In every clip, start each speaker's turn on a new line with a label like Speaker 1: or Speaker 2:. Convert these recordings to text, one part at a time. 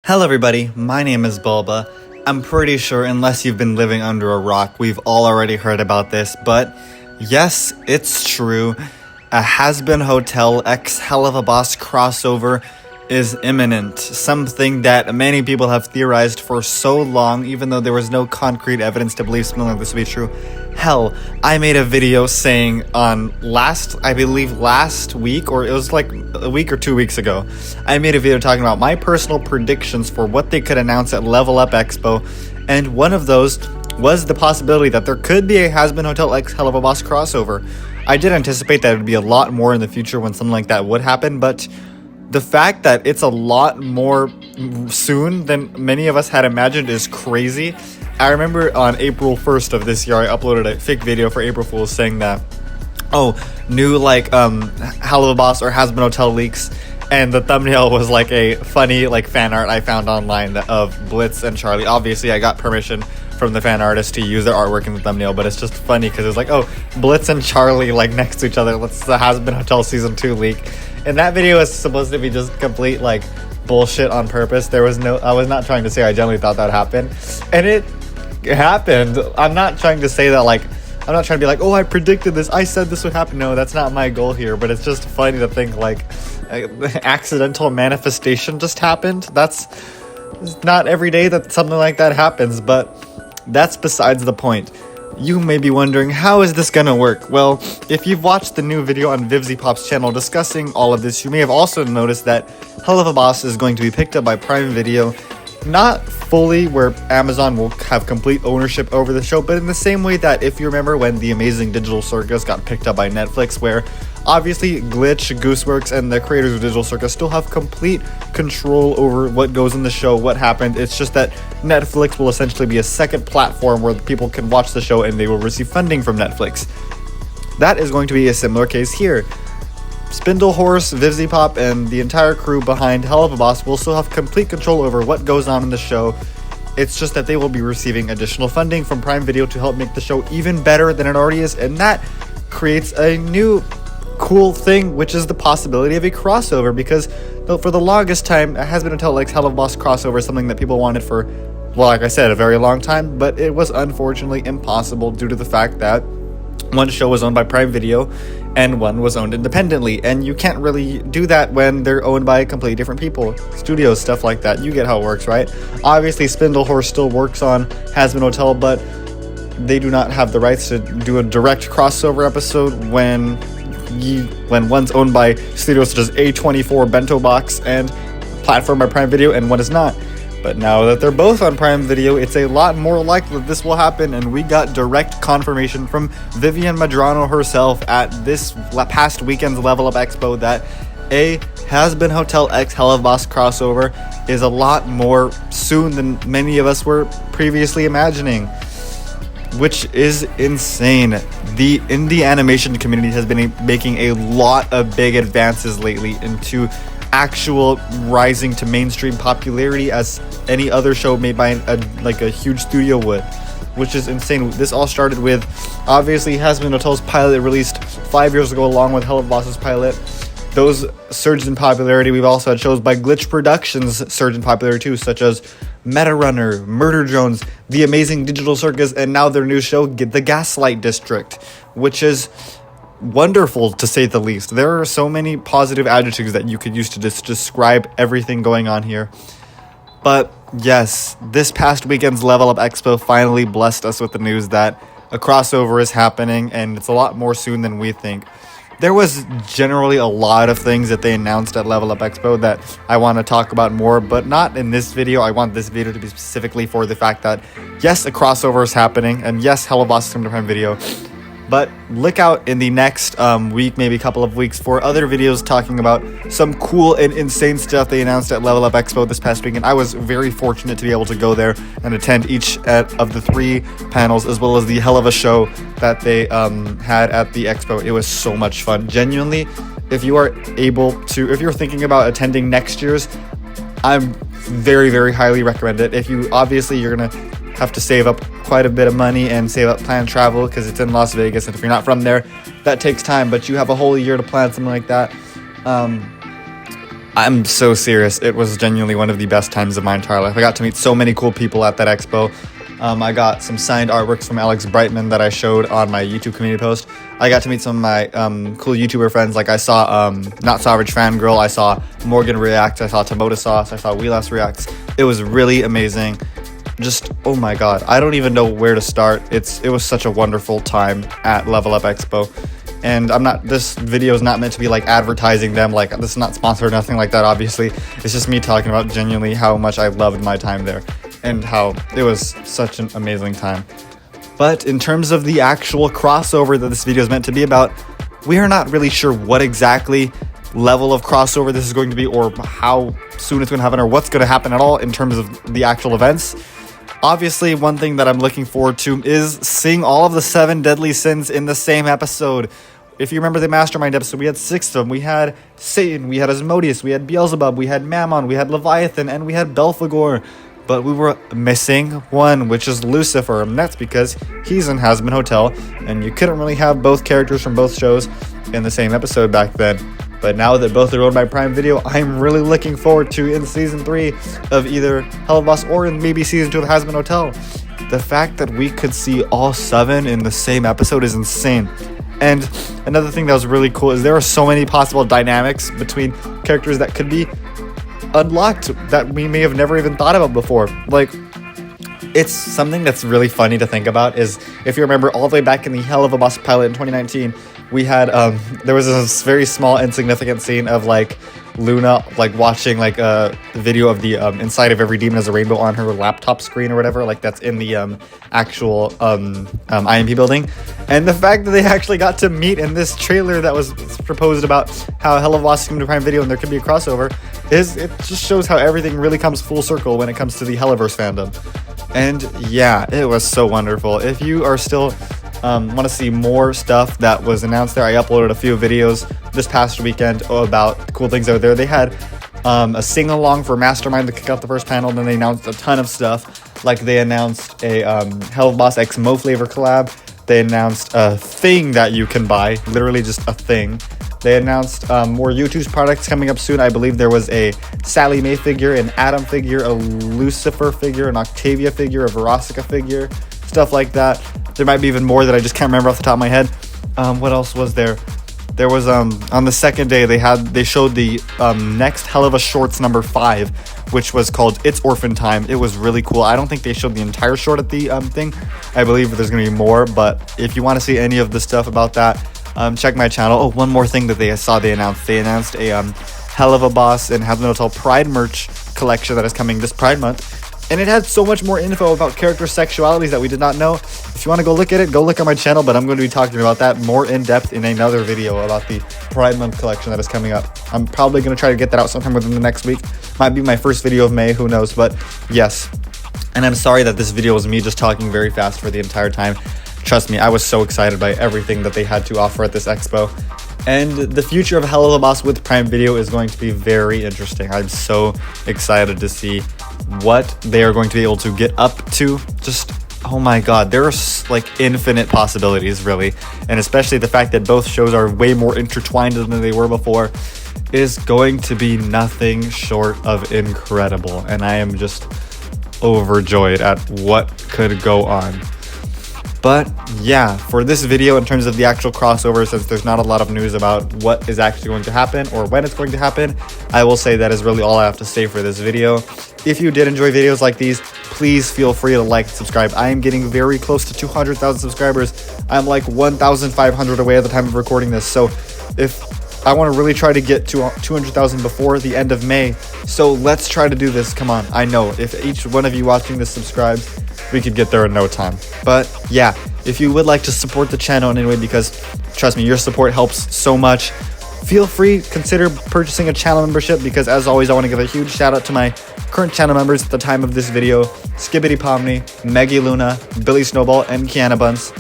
Speaker 1: Hello everybody, my name is Bulba. I'm pretty sure, unless you've been living under a rock, we've all already heard about this, but yes, it's true. A Hazbin Hotel x Helluva Boss crossover is imminent. Something that many people have theorized for so long, even though there was no concrete evidence to believe something like this would be true. Hell, I made a video saying on I believe last week, or it was like a week or 2 weeks ago, I made a video talking about my personal predictions for what they could announce at Level Up Expo, and one of those was the possibility that there could be a Hazbin Hotel x Helluva Boss crossover. I did anticipate that it would be a lot more in the future when something like that would happen, but the fact that it's a lot more soon than many of us had imagined is crazy. I remember on April 1st of this year, I uploaded a fake video for April Fools saying that, new Helluva Boss or Hazbin Hotel leaks, and the thumbnail was like a funny fan art I found online of Blitz and Charlie. Obviously, I got permission from the fan artist to use their artwork in the thumbnail, but it's just funny because it's like, Blitz and Charlie next to each other. That's the Hazbin Hotel Season 2 leak. And that video was supposed to be just complete bullshit on purpose. I was not trying to say I genuinely thought that happened, and it happened. I'm not trying to say that I'm not trying to be I predicted this, I said this would happen. No, that's not my goal here, but it's just funny to think accidental manifestation just happened. It's not every day that something like that happens, but that's besides the point. You may be wondering, how is this gonna work? Well, if you've watched the new video on vivziepop's channel discussing all of this, you may have also noticed that Helluva Boss is going to be picked up by Prime Video. Not fully where Amazon will have complete ownership over the show, but in the same way that, if you remember when The Amazing Digital Circus got picked up by Netflix, where obviously Glitch, Gooseworks, and the creators of Digital Circus still have complete control over what goes in the show, what happened. It's just that Netflix will essentially be a second platform where people can watch the show and they will receive funding from Netflix. That is going to be a similar case here. Spindlehorse, vivziepop, and the entire crew behind Helluva Boss will still have complete control over what goes on in the show. It's just that they will be receiving additional funding from Prime Video to help make the show even better than it already is, and that creates a new cool thing, which is the possibility of a crossover, because for the longest time, it has been until Helluva Boss crossover is something that people wanted for, well, like I said, a very long time, but it was unfortunately impossible due to the fact that one show was owned by Prime Video and one was owned independently, and you can't really do that when they're owned by completely different people, studios, stuff like that. You get how it works, right? Obviously, Spindlehorse still works on Hazbin Hotel, but they do not have the rights to do a direct crossover episode when one's owned by studios such as A24 Bento Box and platform by Prime Video, and one is not. But now that they're both on Prime Video, it's a lot more likely that this will happen, and we got direct confirmation from Vivian Madrano herself at this past weekend's Level Up Expo that a Hazbin Hotel x Helluva Boss crossover is a lot more soon than many of us were previously imagining, which is insane. The indie animation community has been making a lot of big advances lately into actual rising to mainstream popularity as any other show made by a huge studio would, which is insane. This all started with, obviously, Hazbin Hotel's pilot released 5 years ago along with Helluva Boss's pilot. Those surged in popularity. We've also had shows by Glitch Productions surge in popularity too, such as Meta Runner, Murder Drones, The Amazing Digital Circus, and now their new show, The Gaslight District, which is wonderful to say the least. There are so many positive adjectives that you could use to describe everything going on here. But yes, this past weekend's Level Up Expo finally blessed us with the news that a crossover is happening, and it's a lot more soon than we think. There was generally a lot of things that they announced at Level Up Expo that I want to talk about more, but not in this video. I want this video to be specifically for the fact that, yes, a crossover is happening, and yes, Helluva Boss is coming to Prime Video. But look out in the next week, maybe a couple of weeks, for other videos talking about some cool and insane stuff they announced at Level Up Expo this past weekend. I was very fortunate to be able to go there and attend each of the 3 panels, as well as the Helluva show that they had at the expo. It was so much fun. Genuinely, if you're thinking about attending next year's, I'm very, very highly recommend it. If you, obviously, you're going to have to save up quite a bit of money and save up planned travel because it's in Las Vegas, and if you're not from there, that takes time, but you have a whole year to plan something like that. I'm so serious. It was genuinely one of the best times of my entire life. I got to meet so many cool people at that expo. I got some signed artworks from Alex Brightman that I showed on my YouTube community post. I got to meet some of my cool YouTuber friends. Like I saw Not Savage Fangirl, I saw Morgan Reacts, I saw Tomato Sauce, I saw Wheelas Reacts. It was really amazing. Just, oh my god, I don't even know where to start. It was such a wonderful time at Level Up Expo. And this video is not meant to be like advertising them, like this is not sponsored or nothing like that, obviously. It's just me talking about genuinely how much I loved my time there and how it was such an amazing time. But in terms of the actual crossover that this video is meant to be about, we are not really sure what exactly level of crossover this is going to be, or how soon it's going to happen, or what's going to happen at all in terms of the actual events. Obviously, one thing that I'm looking forward to is seeing all of the 7 deadly sins in the same episode. If you remember the Mastermind episode, we had 6 of them. We had Satan, we had Asmodeus, we had Beelzebub, we had Mammon, we had Leviathan, and we had Belphegor. But we were missing one, which is Lucifer, and that's because he's in Hazbin Hotel, and you couldn't really have both characters from both shows in the same episode back then. But now that both are owned by Prime Video, I'm really looking forward to in Season 3 of either Helluva or in maybe Season 2 of Hazbin Hotel. The fact that we could see all 7 in the same episode is insane. And another thing that was really cool is there are so many possible dynamics between characters that could be unlocked that we may have never even thought about before. Like, it's something that's really funny to think about is, if you remember all the way back in the Helluva pilot in 2019, we had there was this very small insignificant scene of like Loona like watching like a video of the inside of every demon as a rainbow on her laptop screen or whatever, like that's in the actual IMP building. And the fact that they actually got to meet in this trailer that was proposed about how Helluva came to Prime Video and there could be a crossover, it just shows how everything really comes full circle when it comes to the Hellaverse fandom. And yeah, it was so wonderful. If you are still want to see more stuff that was announced there, I uploaded a few videos this past weekend about cool things out there. They had a sing-along for Mastermind to kick out the first panel, and then they announced a ton of stuff. Like they announced a Helluva X Mo flavor collab. They announced a thing that you can buy, literally just a thing. They announced more YouTube's products coming up soon. I believe there was a Sally Mae figure, an Adam figure, a Lucifer figure, an Octavia figure, a Verosika figure, stuff like that. There might be even more that I just can't remember off the top of my head. What else was there? There was on the second day they showed the next Helluva Shorts number 5, which was called It's Orphan Time. It was really cool. I don't think they showed the entire short at the thing. I believe there's gonna be more, but if you want to see any of the stuff about that, check my channel. Oh, one more thing that they announced. They announced a Helluva Boss and Hazbin Hotel Pride merch collection that is coming this Pride month. And it had so much more info about character sexualities that we did not know. If you want to go look at it, go look at my channel, but I'm going to be talking about that more in depth in another video about the Pride Month collection that is coming up. I'm probably going to try to get that out sometime within the next week. Might be my first video of May, who knows, but yes. And I'm sorry that this video was me just talking very fast for the entire time. Trust me, I was so excited by everything that they had to offer at this expo. And the future of Helluva with Prime Video is going to be very interesting. I'm so excited to see what they are going to be able to get up to. Just, oh my god, there's like infinite possibilities, really. And especially the fact that both shows are way more intertwined than they were before is going to be nothing short of incredible. And I am just overjoyed at what could go on. But yeah, for this video, in terms of the actual crossover, since there's not a lot of news about what is actually going to happen or when it's going to happen, I will say that is really all I have to say for this video. If you did enjoy videos like these, please feel free to like and subscribe. I am getting very close to 200,000 subscribers. I'm like 1,500 away at the time of recording this. So if I want to really try to get to 200,000 before the end of May. So let's try to do this. Come on. I know if each one of you watching this subscribes, we could get there in no time. But yeah, if you would like to support the channel in any way, because trust me, your support helps so much, feel free to consider purchasing a channel membership, because as always, I want to give a huge shout out to my current channel members at the time of this video: Skibbity Pomni, Maggie Luna, Billy Snowball, and Kiana Buns.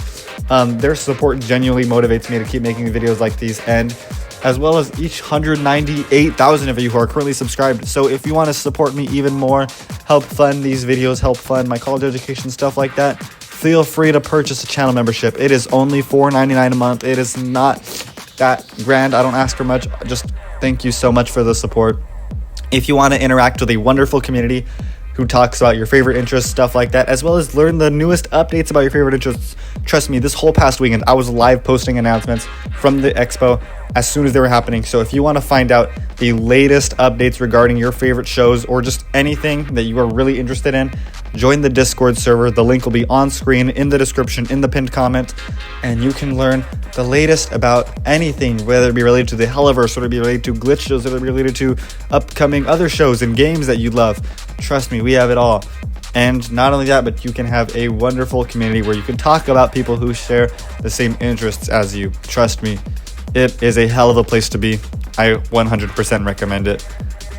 Speaker 1: Their support genuinely motivates me to keep making videos like these, and as well as each 198,000 of you who are currently subscribed. So if you want to support me even more, help fund these videos, help fund my college education, stuff like that, feel free to purchase a channel membership. It is only $4.99 a month. It is not that grand. I don't ask for much. Just thank you so much for the support. If you want to interact with a wonderful community who talks about your favorite interests, stuff like that, as well as learn the newest updates about your favorite interests, trust me, this whole past weekend, I was live posting announcements from the expo as soon as they were happening. So if you want to find out the latest updates regarding your favorite shows or just anything that you are really interested in, join the Discord server. The link will be on screen, in the description, in the pinned comment, and you can learn the latest about anything, whether it be related to the Hellaverse, whether it be related to glitch shows, whether it be related to upcoming other shows and games that you love. Trust me, we have it all. And not only that, but you can have a wonderful community where you can talk about people who share the same interests as you. Trust me, it is a hell of a place to be. I 100% recommend it.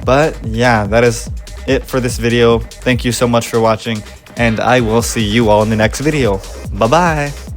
Speaker 1: But yeah, that is it for this video. Thank you so much for watching, and I will see you all in the next video. Bye bye.